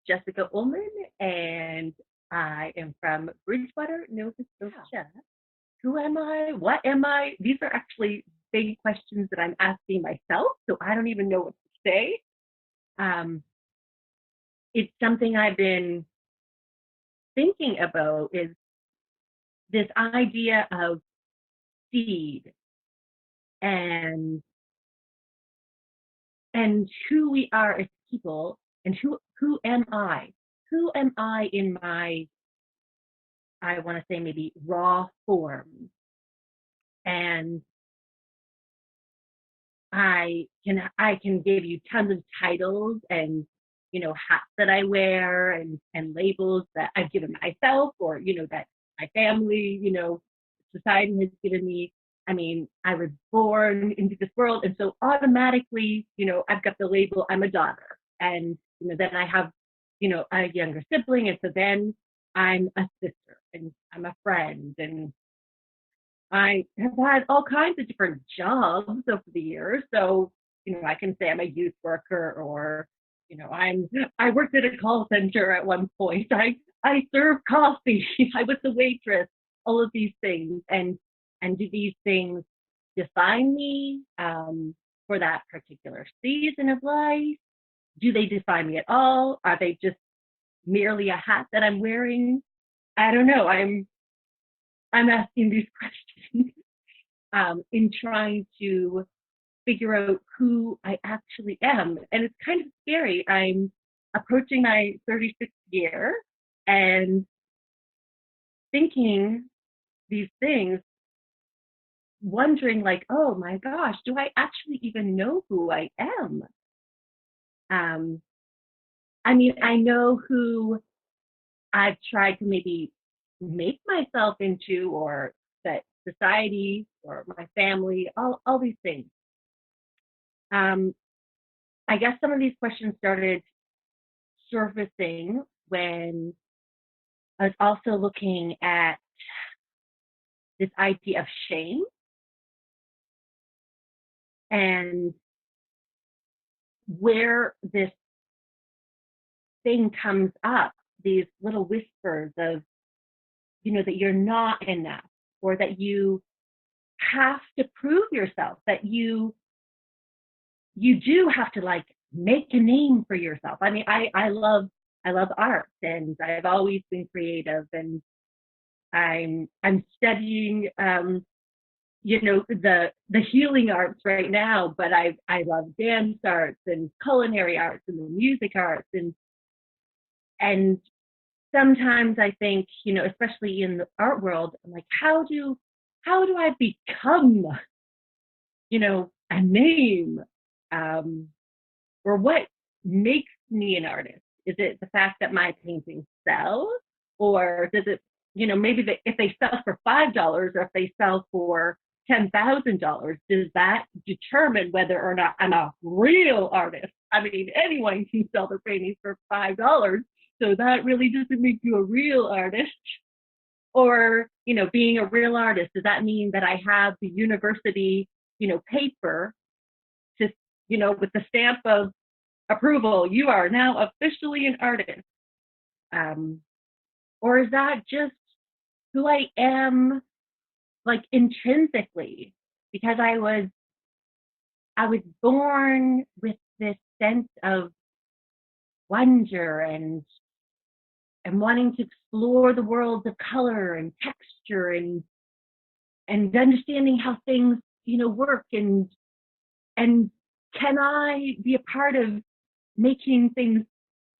Jessica Uhlman, and I am from Bridgewater, Nova Scotia. Who am I? What am I? These are actually big questions that I'm asking myself, so I don't even know what to say. Um, it's something I've been thinking about is this idea of seed and who we are as people and who am I? Who am I in my, I want to say maybe raw form? And I can give you tons of titles and hats that I wear and labels that I've given myself or that my family, society has given me. I mean, I was born into this world, and so automatically, I've got the label I'm a daughter, and then I have a younger sibling, and so then I'm a sister and I'm a friend, and I have had all kinds of different jobs over the years. So, I can say I'm a youth worker or, I worked at a call center at one point. I served coffee. I was a waitress, all of these things. And do these things define me for that particular season of life? Do they define me at all? Are they just merely a hat that I'm wearing? I don't know. I'm asking these questions in trying to figure out who I actually am. And it's kind of scary. I'm approaching my 36th year and thinking these things, wondering like, oh my gosh, do I actually even know who I am? Um, I mean, I know who I've tried to maybe make myself into or that society or my family, all these things. Um, I guess some of these questions started surfacing when I was also looking at this idea of shame and where this thing comes up, these little whispers of, that you're not enough or that you have to prove yourself, that you do have to like make a name for yourself. I mean, I love art and I've always been creative and I'm studying the healing arts right now, but I love dance arts and culinary arts and the music arts and sometimes I think, especially in the art world, I'm like, how do I become, a name? Or what makes me an artist? Is it the fact that my paintings sell? Or does it, maybe if they sell for $5 or if they sell for $10,000, does that determine whether or not I'm a real artist? I mean, anyone can sell their paintings for $5. So that really doesn't make you a real artist. Or, being a real artist, does that mean that I have the university, paper to, with the stamp of approval, you are now officially an artist? Um, or is that just who I am, like intrinsically? Because I was born with this sense of wonder and wanting to explore the worlds of color and texture and understanding how things work and can I be a part of making things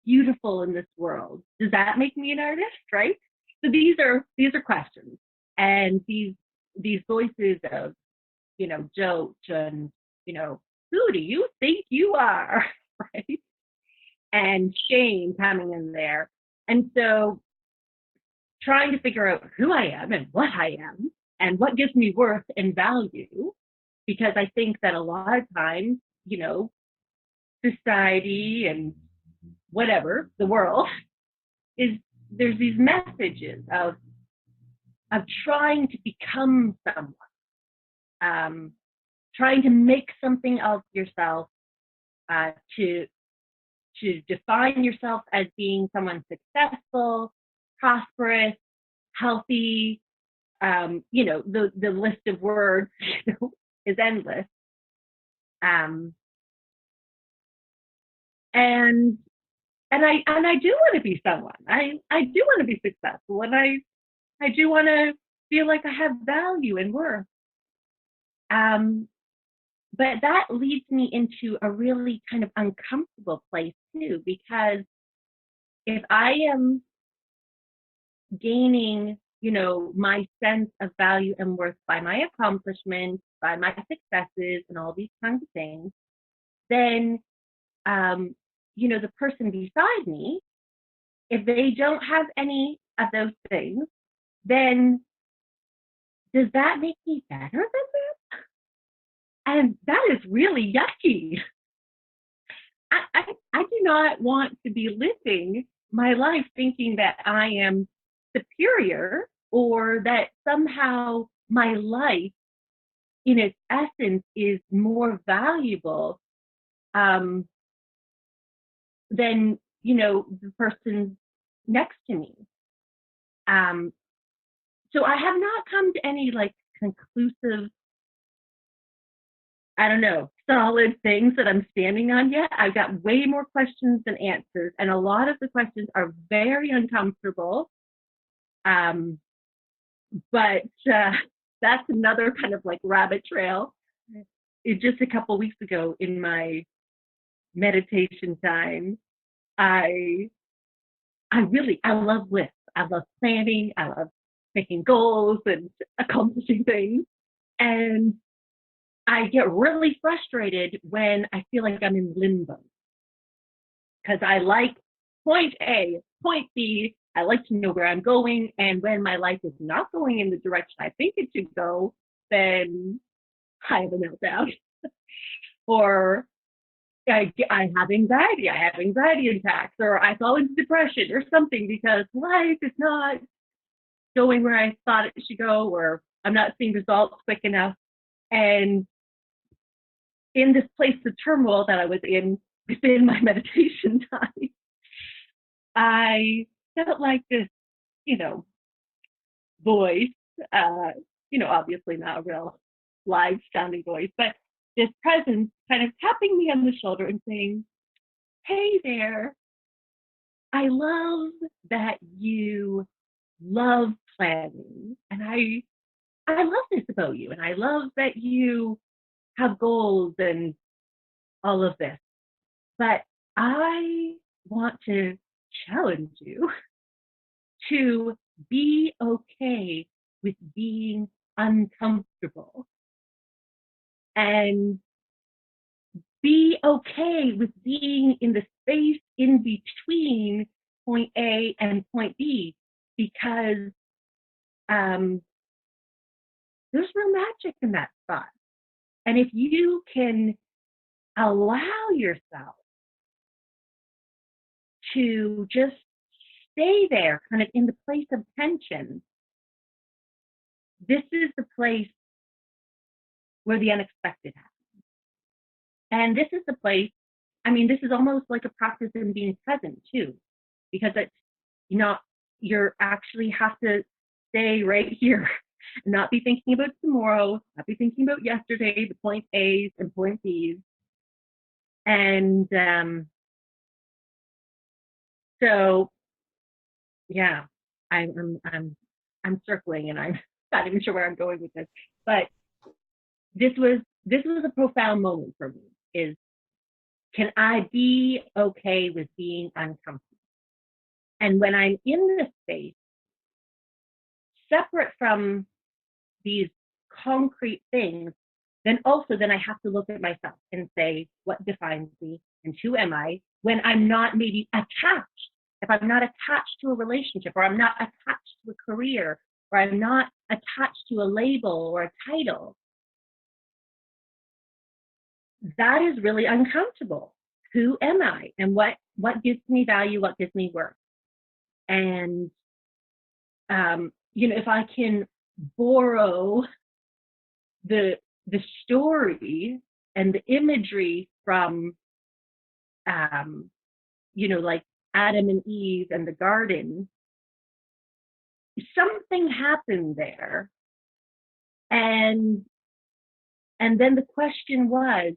beautiful in this world? Does that make me an artist, right? So these are questions, and these voices of Joe and who do you think you are, right? And shame coming in there, and so trying to figure out who I am and what I am and what gives me worth and value, because I think that a lot of times, society and whatever the world is there's these messages of trying to become someone, um, trying to make something of yourself, to to define yourself as being someone successful, prosperous, healthy. The list of words is endless. Um, and I do want to be someone. I do want to be successful, and I do want to feel like I have value and worth. Um, but that leads me into a really kind of uncomfortable place too, because if I am gaining, my sense of value and worth by my accomplishments, by my successes, and all these kinds of things, then, the person beside me, if they don't have any of those things, then does that make me better than them? And that is really yucky. I do not want to be living my life thinking that I am superior or that somehow my life in its essence is more valuable um, than, the person next to me. Um, so I have not come to any like conclusive, I don't know, solid things that I'm standing on yet. I've got way more questions than answers, and a lot of the questions are very uncomfortable. Um, but that's another kind of like rabbit trail. Just a couple weeks ago in my meditation time, I I love lists. I love planning. I love making goals and accomplishing things. And I get really frustrated when I feel like I'm in limbo because I like point A, point B. I like to know where I'm going. And when my life is not going in the direction I think it should go, then I have a meltdown. Or I have anxiety. I have anxiety attacks, or I fall into depression or something because life is not going where I thought it should go, or I'm not seeing results quick enough. And in this place of turmoil that I was in within my meditation time, I felt like this, you know, voice, obviously not a real live sounding voice, but this presence kind of tapping me on the shoulder and saying, "Hey there, I love that you love planning. And I love this about you. And I love that you have goals and all of this. But I want to challenge you to be okay with being uncomfortable and be okay with being in the space in between point A and point B because um, there's real magic in that spot. And if you can allow yourself to just stay there, kind of in the place of tension, this is the place where the unexpected happens. And this is the place, this is almost like a practice in being present too, because it's, you're actually have to stay right here, not be thinking about tomorrow, not be thinking about yesterday, the point A's and point B's. And so, yeah, I'm circling, and I'm not even sure where I'm going with this. But this was a profound moment for me. Is can I be okay with being uncomfortable? And when I'm in this space, separate from these concrete things, then I have to look at myself and say, what defines me and who am I when I'm not maybe attached? If I'm not attached to a relationship, or I'm not attached to a career, or I'm not attached to a label or a title, that is really uncomfortable. Who am I? And what gives me value? What gives me worth? And if I can borrow the story and the imagery from like Adam and Eve and the garden, something happened there. And then the question was,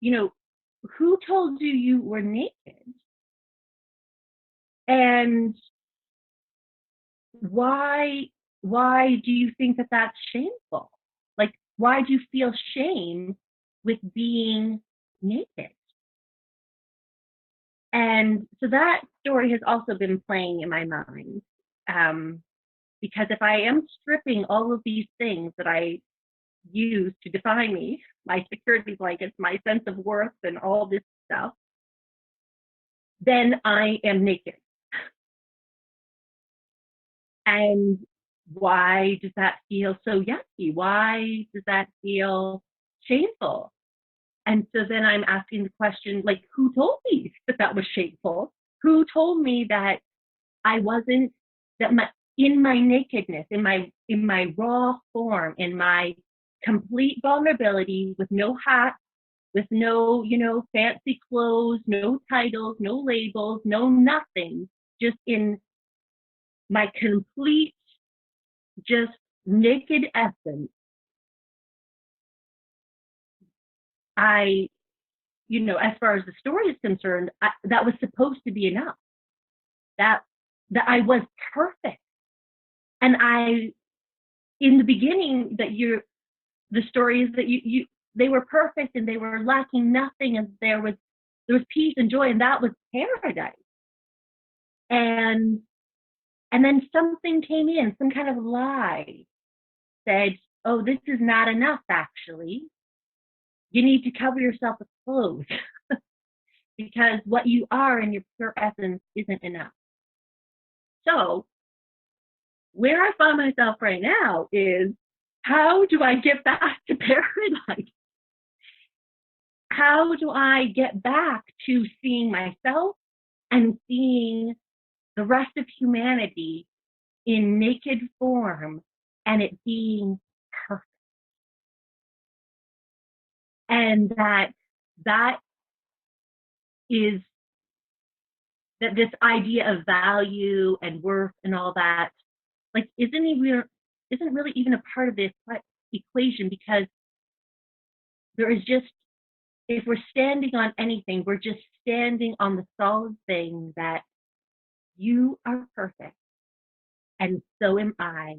who told you you were naked? And why do you think that that's shameful? Like, why do you feel shame with being naked? And so that story has also been playing in my mind. Because if I am stripping all of these things that I use to define me, my security blankets, my sense of worth, and all this stuff, then I am naked. And why does that feel so yucky? Why does that feel shameful? And so then I'm asking the question, like, who told me that that was shameful? Who told me that I wasn't, that in my nakedness, in my raw form, in my complete vulnerability, with no hat, with no, fancy clothes, no titles, no labels, no nothing, just in my complete, just naked essence, I, as far as the story is concerned, that was supposed to be enough. That I was perfect. And in the beginning, the story is that they were perfect and they were lacking nothing, and there was peace and joy, and that was paradise. And then something came in, some kind of lie said, oh, this is not enough, actually. You need to cover yourself with clothes because what you are in your pure essence isn't enough. So where I find myself right now is, how do I get back to paradise? How do I get back to seeing myself and seeing the rest of humanity in naked form and it being perfect? And that is that this idea of value and worth and all that, like, isn't really even a part of this equation, because there is just, if we're standing on anything, we're just standing on the solid thing that you are perfect and so am I,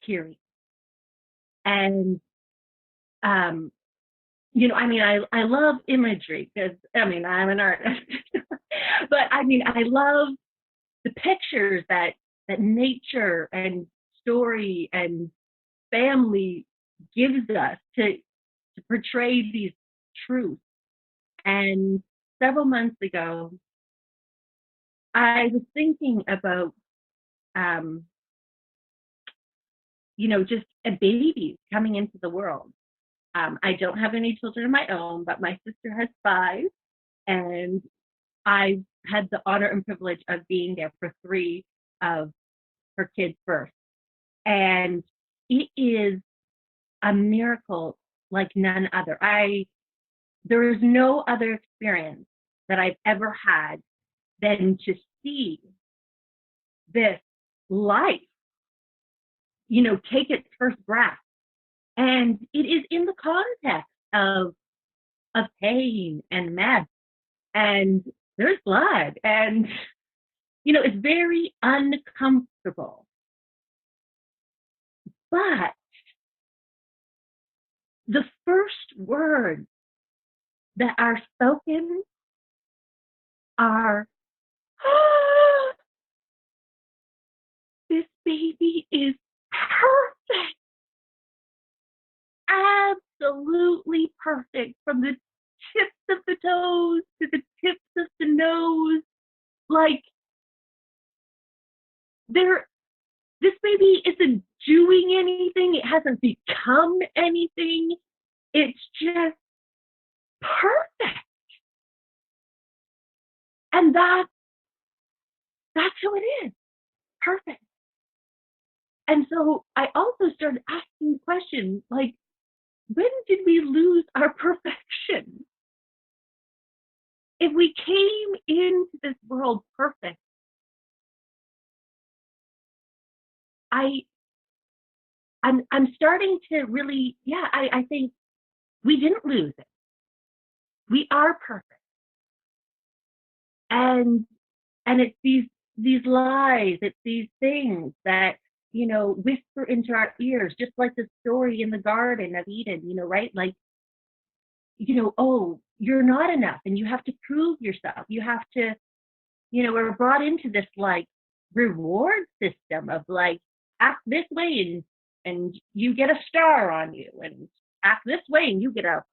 period. And I love imagery, because I'm an artist. But I love the pictures that nature and story and family gives us to portray these truths. And several months ago, I was thinking about, just a baby coming into the world. I don't have any children of my own, but my sister has 5, and I had the honor and privilege of being there for 3 of her kids' birth. And it is a miracle like none other. There is no other experience that I've ever had than to see this life, take its first breath. And it is in the context of pain and mess, and there's blood, and it's very uncomfortable. But the first words that are spoken are, oh, this baby is perfect, absolutely perfect, from the tips of the toes to the tips of the nose. Like, this baby isn't doing anything. It hasn't become anything. It's just perfect. And that's who it is. Perfect. And so I also started asking questions like, when did we lose our perfection? I'm starting to really, yeah, I think we didn't lose it. We are perfect. And it's these lies, it's these things that, whisper into our ears, just like the story in the Garden of Eden, right? Like, oh, you're not enough and you have to prove yourself. You have to, we're brought into this like reward system of like, act this way and you get a star on you, and act this way and you get a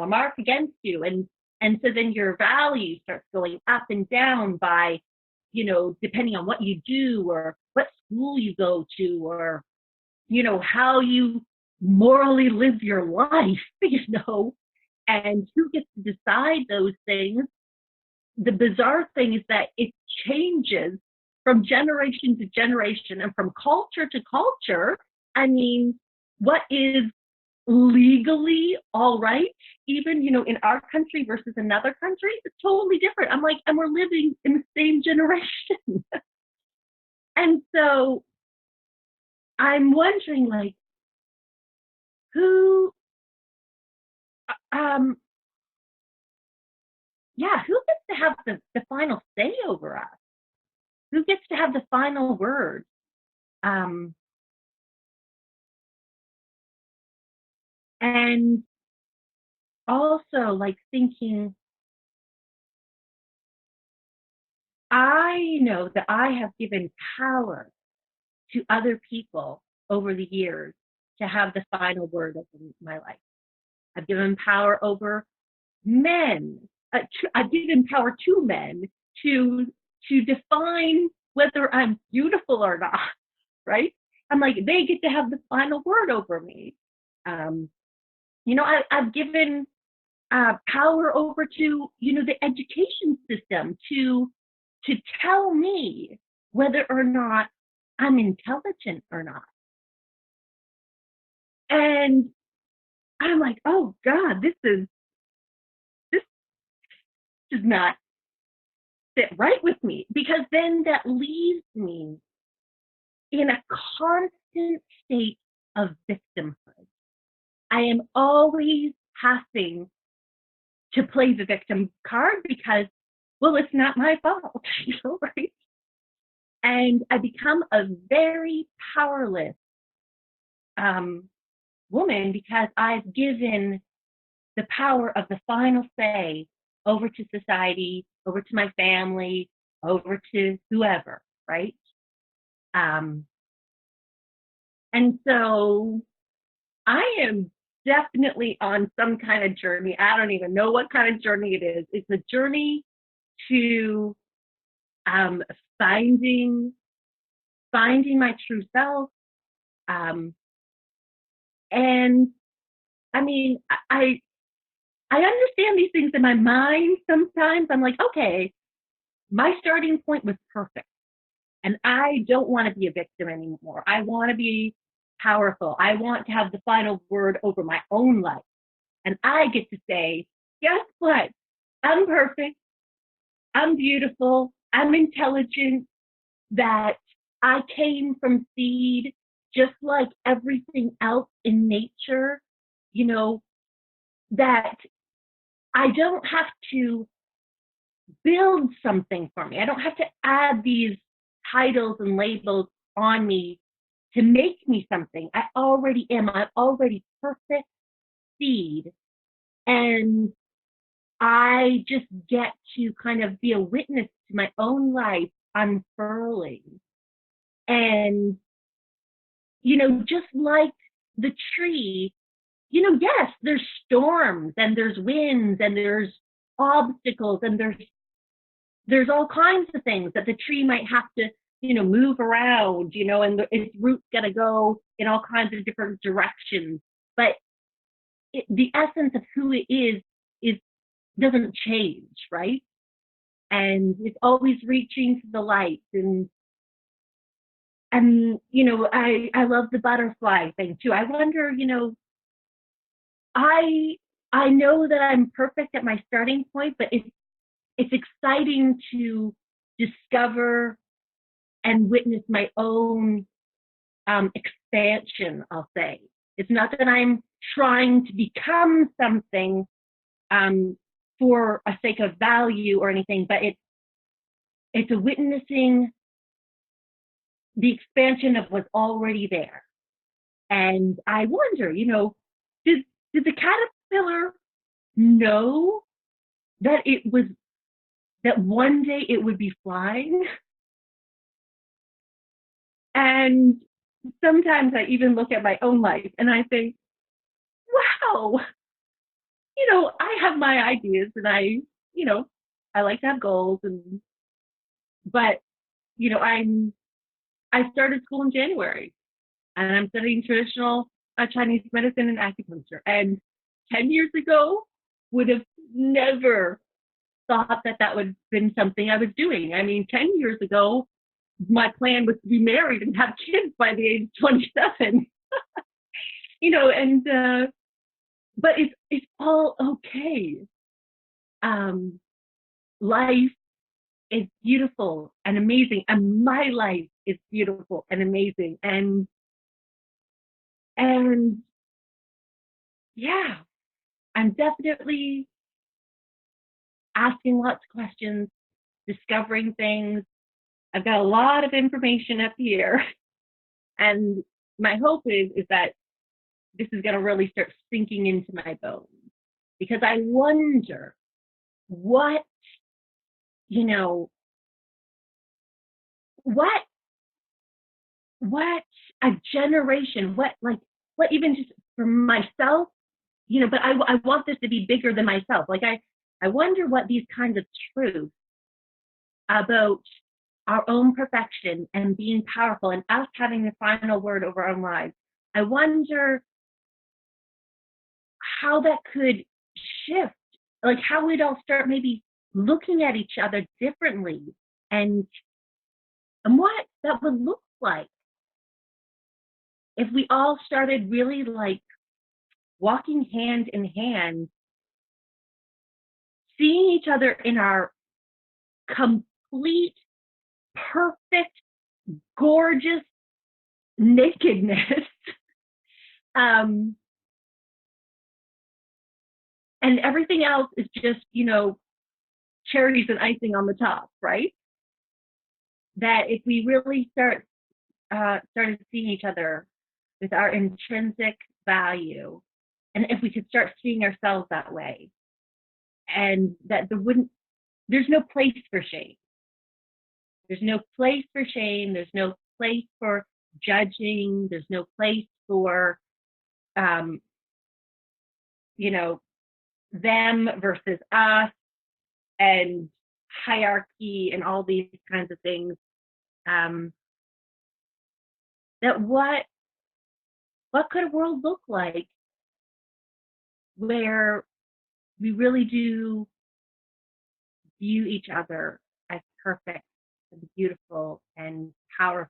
mark against you. And so then your value starts going up and down by, depending on what you do or what school you go to, or, how you morally live your life, and who gets to decide those things. The bizarre thing is that it changes from generation to generation and from culture to culture. I mean, what is legally all right, even, in our country versus another country, it's totally different. I'm like, and we're living in the same generation. And so I'm wondering, like, who, um, yeah, who gets to have the final say over us? Who gets to have the final word? Um, and also, like, thinking, I know that I have given power to other people over the years to have the final word of my life. I've given power over men. I've given power to men to define whether I'm beautiful or not. Right? I'm like, they get to have the final word over me. Um, I've given power over to, the education system to tell me whether or not I'm intelligent or not. And I'm like, oh God, this does not sit right with me, because then that leaves me in a constant state of victimhood. I am always having to play the victim card because, well, it's not my fault, right? And I become a very powerless um, woman because I've given the power of the final say over to society, over to my family, over to whoever, right? Um, and so I am definitely on some kind of journey. I don't even know what kind of journey it is. It's a journey to um, finding my true self. Um, and I mean, I understand these things in my mind sometimes. I'm like, okay, my starting point was perfect. And I don't want to be a victim anymore. I want to be powerful. I want to have the final word over my own life. And I get to say, guess what? I'm perfect. I'm beautiful. I'm intelligent. That I came from seed, just like everything else in nature, you know, that I don't have to build something for me. I don't have to add these titles and labels on me to make me something. I already am. I'm already perfect seed. And I just get to kind of be a witness to my own life unfurling. And, just like the tree, yes, there's storms and there's winds and there's obstacles and there's all kinds of things that the tree might have to, move around, and its roots got to go in all kinds of different directions. But the essence of who it is doesn't change, right? And it's always reaching for the light. And I love the butterfly thing too. I wonder, I I know that I'm perfect at my starting point, but it's exciting to discover and witness my own expansion, I'll say. It's not that I'm trying to become something um, for a sake of value or anything, but it's a witnessing the expansion of what's already there. And I wonder, did did the caterpillar know that it was that one day it would be flying? And sometimes I even look at my own life and I think, wow, I have my ideas and you know, I like to have goals but I started school in January and I'm studying traditional Chinese medicine and acupuncture. And 10 years ago would have never thought that that would have been something I was doing. I mean, 10 years ago, my plan was to be married and have kids by the age of 27, and, but it's all okay. Um, Life is beautiful and amazing. And my life is beautiful and amazing. And yeah, I'm definitely asking lots of questions, discovering things. I've got a lot of information up here. And my hope is that this is going to really start sinking into my bones because I wonder what, you know, what, what a generation, what even just for myself, but I want this to be bigger than myself. I wonder what these kinds of truths about our own perfection and being powerful and us having the final word over our own lives. I wonder how that could shift, like how we'd all start maybe looking at each other differently and what that would look like if we all started really like walking hand in hand, seeing each other in our complete, perfect, gorgeous nakedness. um, and everything else is just, cherries and icing on the top, right? That if we really started seeing each other with our intrinsic value, and if we could start seeing ourselves that way, and that there's no place for shame. There's no place for shame. There's no place for judging. There's no place for, um, you know, them versus us and hierarchy and all these kinds of things. Um, that what could a world look like where we really do view each other as perfect and beautiful and powerful